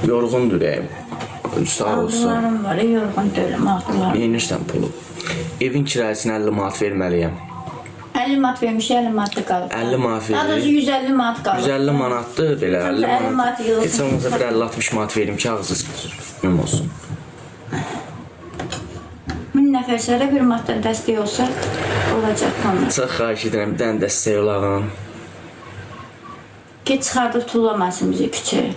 Yorğundur ürəyim. Sağ olsun. Ağrılarım var, yorğun deyiləm, ağrılarım. Neyinirsən pulu? Evin kirayəsini 50 manat verməliyəm. 50 manat vermiş, 50 manat qalıb. 50 manat Daha doğrusu verir. 150 manat qalıb. 150 manatdır belə 50 50 manat. manat yığılsın. Heç olmazsa bir 50-60 manat verim ki ağzı sıxılsın olsun. 1000 nəfərlərə bir manatdan dəstək olsa olacaq tamam. Çox xahiş edirəm, bir dənə dəstək olağın. Ki çıxardıb tullamasın bizi küçəyə.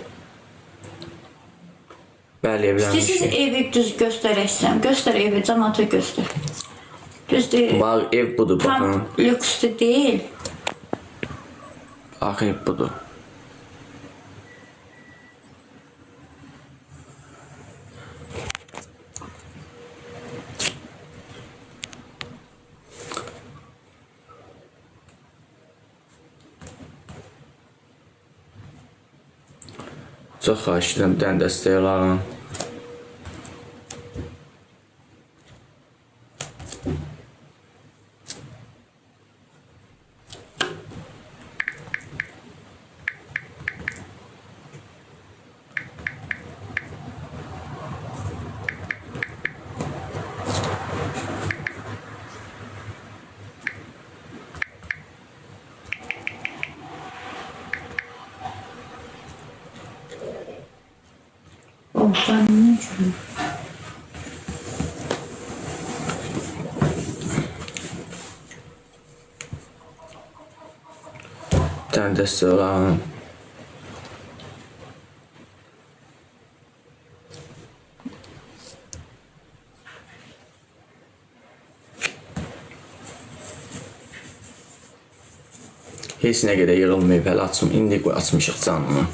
Bəli, İstəyirsiniz evlənmişik. evi düz göstərəksəm, göstər evi, cəmaata göstər. Düz deyil. Bax, ev budur, Tam baxın. lüksü deyil. Bax, ev budur. Çox xahiş edirəm, bir dənə dəstək olağın. Oh, ben ne için? Bir dənə dəstək olağın. Heç nə qədər yığılmayıb, hələ indi açmışıq canını.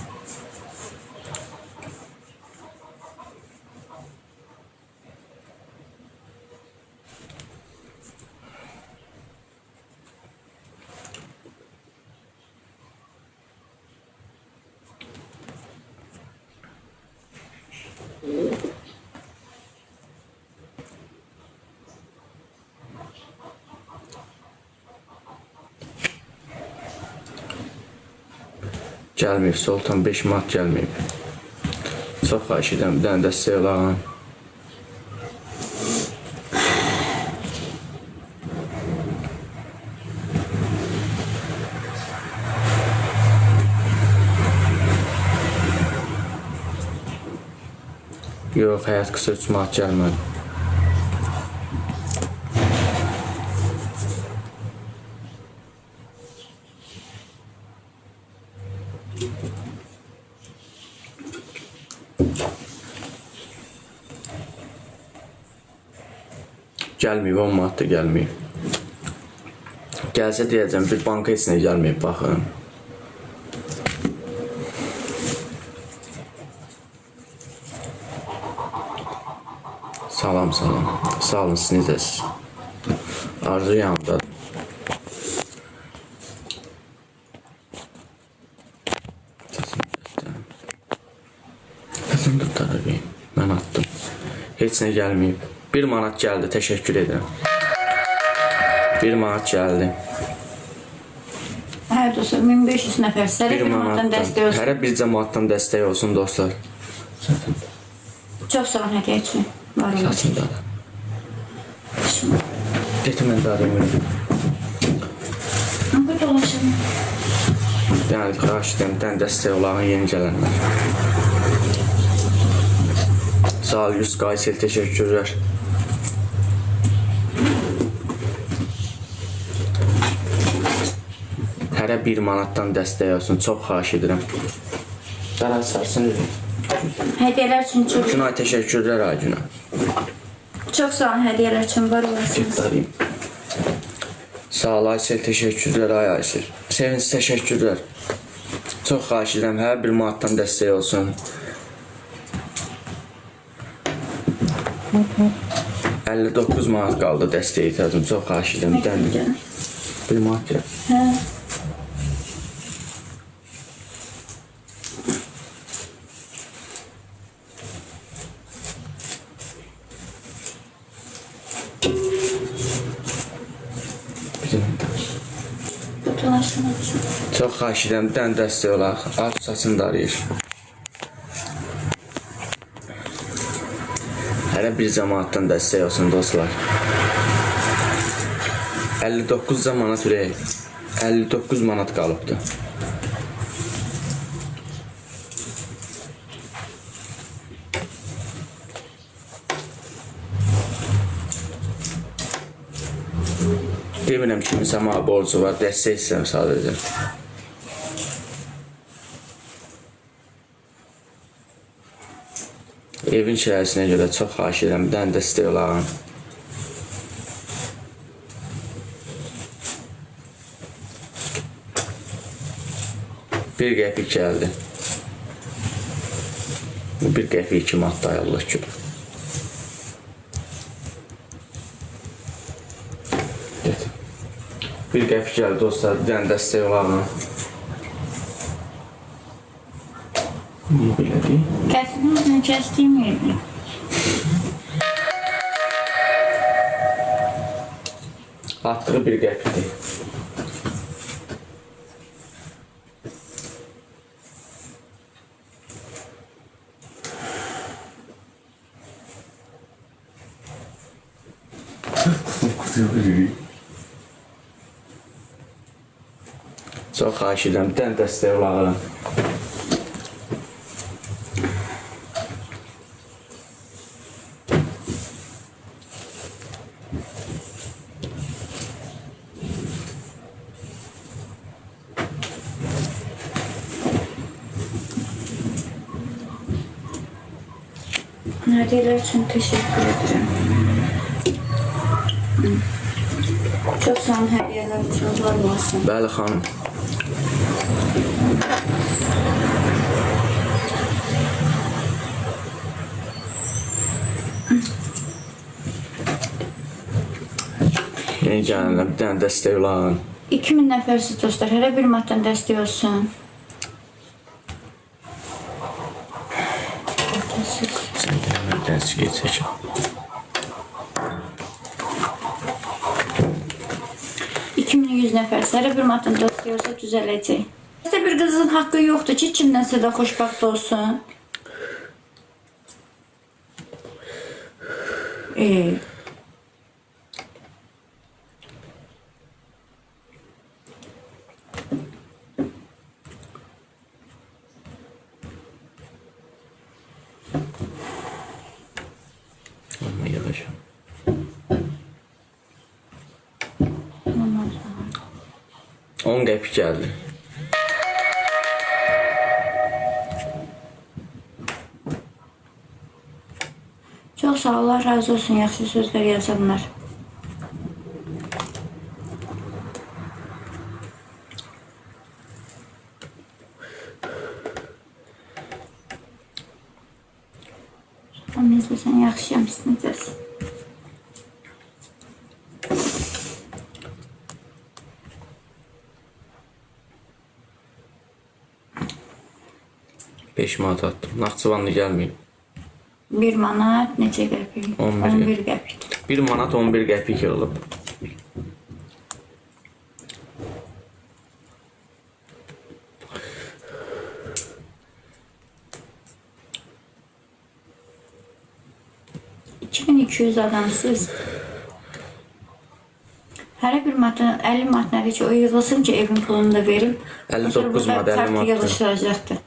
Gəlməyib, Sultan 5 manat gəlməyib. Çox xahiş edirəm, bir dənə dəstək olağın. Yox, həyat qısa 3 manat gəlmədi. Gəlməyib, 10 manat da gəlməyib. Gəlsə deyəcəm, bir banka heç nə gəlməyib, baxın. Salam, salam. Sağ olun, siz necəsiz? Arzu yanımdadır. Səsini tutarım, mən attım. Heç nə gəlməyib. 1 manat gəldi, təşəkkür edirəm. 1 manat gəldi. Hər dostlar 1500 nəfər sərə 1 bir manatdan dəstək olsun. Hərə bir cəmaatdan dəstək olsun, dostlar. Çox sağ olun hədiyyə üçün. Var olun. Saçında da. Getir mən də arayım. Bu dolaşalım. Yəni, xahiş edirəm, bir dənə dəstək olağın yeni gələnlər. Sağ ol, 100 qaysel, təşəkkürlər. Hərə 1 manatdan dəstək olsun, çox xahiş edirəm. Dərhal sarsın. Hədiyyələr üçün çox Günay, təşəkkürlər, ay Günay. çox sağ olun hədiyyələr üçün var olasınız. Arayım. Sağ ol, Aysel, təşəkkürlər, ay Aysel. Sevinç, təşəkkürlər. Çox xahiş edirəm, hər 1 manatdan dəstək olsun. 59 manat qaldı dəstəyə ihtiyacım. Çox xahiş edirəm. Bir dənə 1 manat gəl. Hə. Butonlaşdırmaq üçün. Çox xahiş edirəm, bir dənə dəstək olaq. Alt saçını da arayır. Hər bir cəmaatdan dəstək olsun dostlar. 59 manat ürək. 59 manat qalıbdı. Demirəm ki, insan borcu var, dəstək istəyirəm sadəcə. Evin şəhəsinə görə çox xahiş edirəm, bir dənə dəstək olağın. Bir qəpik gəldi. Bu bir qəpik kimi atdı, Allah ki. Bir qəpik gəldi dostlar, bir dənə dəstək olağın. Niyə belədir? Kəsinizlə kəsdiyim yerdir. Atdığı bir qəpikdir. Çox xahiş edirəm, bir dənə dəstək olağın. Hediyeler için teşekkür ederim. Çok sağ olun hediyeler için. Var olasın. Bəli xanım. Yeni gələnlər bir dənə dəstək olağın. 2000 nəfərsiz dostlar. Hər bir maddən dəstək olsun. Sən gələnlər dəstək geçək. 2100 nəfərsiz. Hər bir maddən dəstək olsa düzələcək. Sizdə bir qızın haqqı yoxdur ki, kimdənsə də xoşbaxt olsun. Amma yavaş. Ondan 10 qəpik gəldi. Çox sağ ol, Allah razı olsun, yaxşı sözlər yazanlar. Amma izləsən, yaxşıyam, siz necəsiz? Beş manat attım. Naxçıvanlı gəlməyib. 1 manat neçə qəpik? 11 qəpik. 1 manat 11 qəpik olub. $2200 adamsız. Hər bir manatın 50 manat nədir ki, o yığılsın ki, evin pulunu da verim. 59 manat 50 Kart manat. yığışdıracaqdır.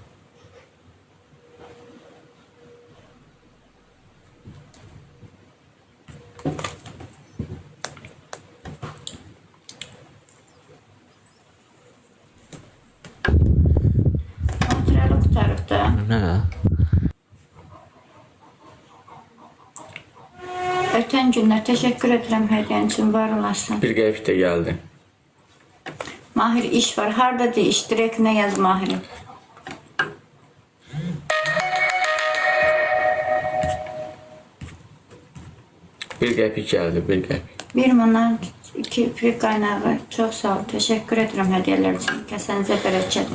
Materialı qutarıb da. Nə? Ötən günlər təşəkkür edirəm hədiyyən üçün, var olasın. Bir qəpik də gəldi. Mahir iş var. Hardadır iş? Direkt nə yaz Mahir'im? Bir qəpik gəldi, bir qəpik. 1 manat, 2 iplik qaynağı. Çox sağ ol. Təşəkkür edirəm hədiyyələr üçün. Kəsənizə bərəkət.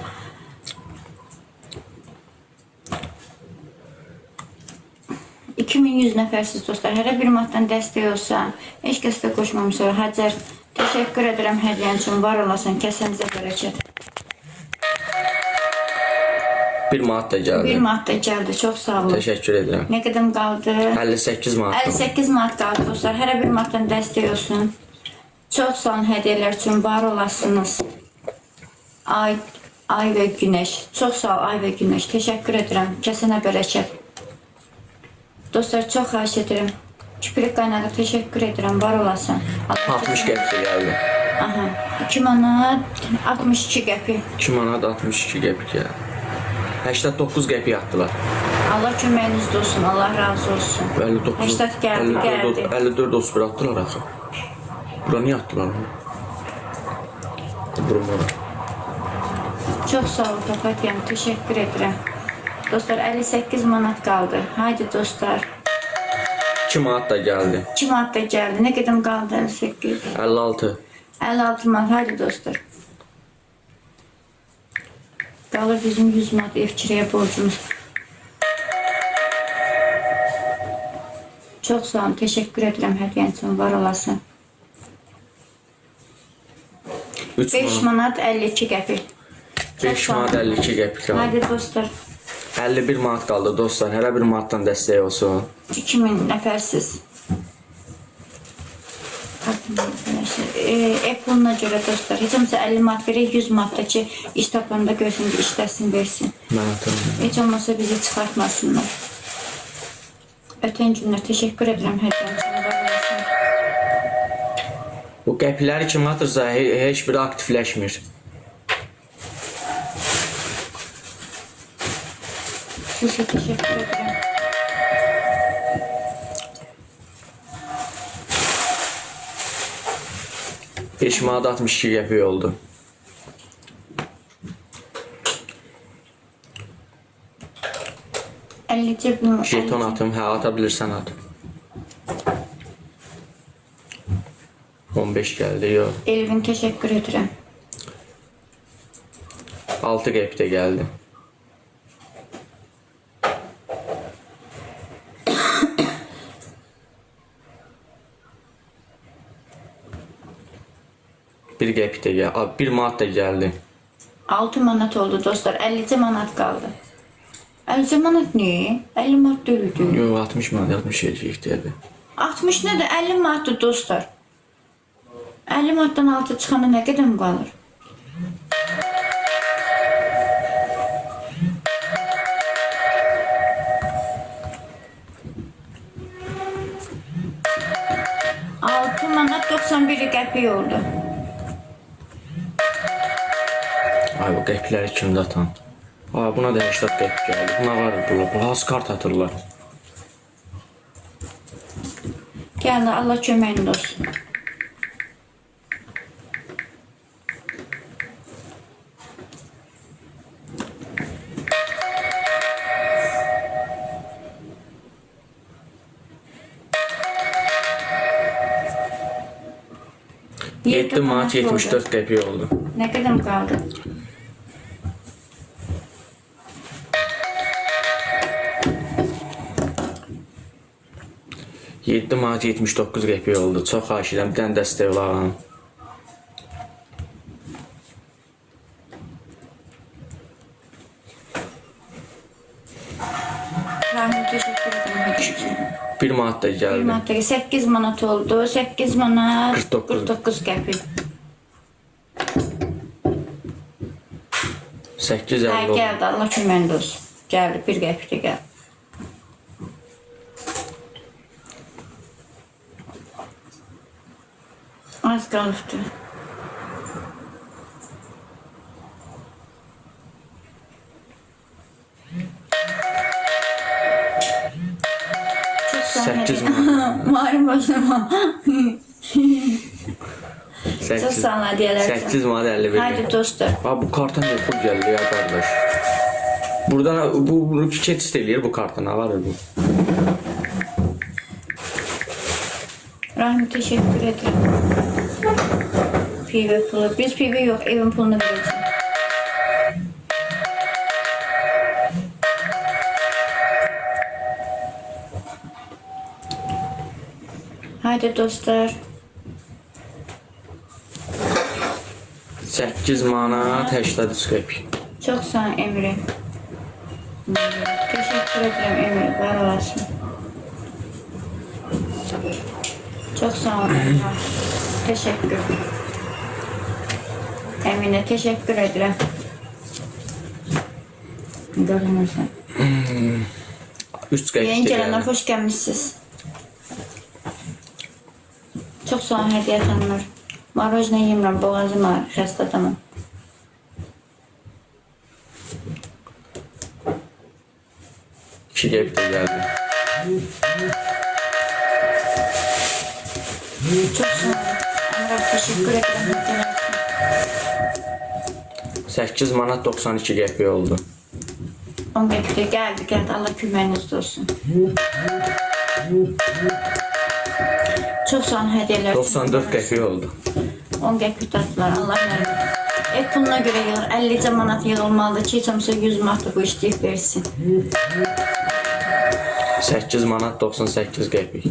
$2100 nəfərsiz dostlar. Hər bir manatdan dəstək olsa, heç kəs də qoşmamışsa, Hacər, təşəkkür edirəm hədiyyən üçün, var olasın, kəsənizə bərəkət. 1 manat da 1 gəldi. manat da gəldi. Çox sağ olun. Təşəkkür edirəm. Nə qədər qaldı? 58 manat. 58 manat qaldı dostlar. Hər bir manatdan dəstək olsun. Çox sağ olun hədiyyələr üçün. Var olasınız. Ay və Günəş. Çox sağ ol Ay və Günəş. Təşəkkür edirəm. Kəsənə bərəkət. Dostlar çox xahiş edirəm. Kipirik qaynağı təşəkkür edirəm. Var olasın. 60 qəpik gəldi. Aha. 2 manat 62 qəpik. 2 manat 62 qəpik gəldi. 89 qəpik atdılar. Allah köməyinizdə olsun. Allah razı olsun. 59. 80 gəldi. 54 31 atdılar axı. Bura niyə atdılar? Bura. Çox sağ ol Papatyam. Təşəkkür edirəm. Dostlar 58 manat qaldı. Haydi dostlar. 2 manat da gəldi. 2 manat da gəldi. Nə qədər qaldı? 58. 56. 56 manat. Haydi dostlar. Qalır bizim 100 manat ev kiraya borcumuz. Çox sağ olun. Təşəkkür edirəm hədiyyən üçün. Var olasın. 5 manat 52 qəpik. 5 manat 52 qəpik qaldı. Haydi dostlar. 51 manat qaldı dostlar. Hər bir manatdan dəstək olsun. 2000 nəfərsiz. Apple'ına görə dostlar. Heç olmasa 50 manat verək, 100 manat da ki, iş tapanda görsün, işləsin, versin. Mən atıram. Heç olmasa bizi çıxartmasınlar. Ötən günlər təşəkkür edirəm hədiyyəm üçün. Var olasın. Bu qəpikləri kim atırsa heç biri aktivləşmir. Sizə təşəkkür edirəm. Beş manat 62 qəpik oldu. Jeton atım, hə ata bilirsən at. 15 gəldi, yox. Elvin təşəkkür edirəm. 6 qəpik də gəldi. Bir qəpik də gəldi. 1 manat da gəldi. 6 manat oldu dostlar. 50 manat qaldı. 50 manat ne? 50 manat deyildi. Yox, 60 manat, 60 eləyəcəkdi. 60 nədir? 50 manatdır dostlar. 50 manatdan altı çıxanda nə qədər qalır? Altı manat 91 qəpik oldu. Ay bu qəpikləri kimdə atan? Ay buna da 80 qəpik gəldi. Buna var bunlar. Bu has kart atırlar. Gəldi Allah köməyində olsun. Yedi manat 74 qəpik oldu. Nə qədər qaldı? Yedi manat 79 qəpik oldu. Çox xahiş edirəm, bir dənə dəstək olalım. Rahim təşəkkür edirəm. 1 manat da gəldi. 8 manat oldu. 8 manat 49. 49 qəpik. 8.50 Hə, oldu. gəldi. Allah köməyində olsun. Gəldi. 1 qəpik də gəldi. Az qalıbdı. Çok 8 manat. Malum başlama. Çok 8 sağ ol hediyeler. 8 manat 51. Haydi dostlar. Abi bu karta ne pul geldi ya kardeş. Buradan bu keçid eləyir bu karta, nə var bu? Rahim teşekkür ederim. PV pulu. Biz PV yok. Evin pulunu vereceğim. Haydi dostlar. 8 manat 83 qəpik. Çok sağ ol Emre. Teşekkür ederim Emir. Var olasın. Çok sağ olun. Teşekkür. Emine teşekkür ederim. Görünürsen. 3 Yayın qəpik gelenler gəldi. hoş gelmişsiniz. Çok sağ olun hediye tanımlar. Marojna yiyirəm, boğazım ağrır, xəstə adamım. İki qəpik də gəldi. Çok sağ olun. Emrah teşekkür ederim. 8 manat 92 qəpik oldu. 10 qəpikdə gəldi. Allah köməyiniz olsun. Çok sağ olun hediyeler. 94 qəpik oldu. 10 qəpik tatlılar. Allah versin. Et puluna göre yığılır. 50 manat yığılmalıdır ki, heç olmasa 100 manat bu işləyib versin. 8 manat 98 qəpik.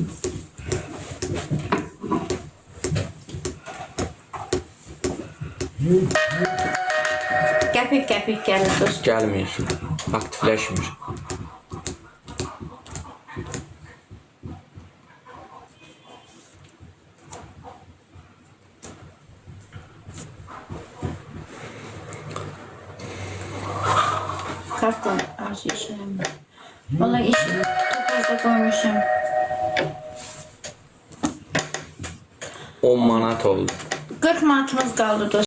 Qəpik gəlir dost. Gəlmir. Aktifləşmir. Kartla arzu işləyəm. Valla iş topazda koymuşum. 10 manat oldu. 40 manatımız kaldı dost.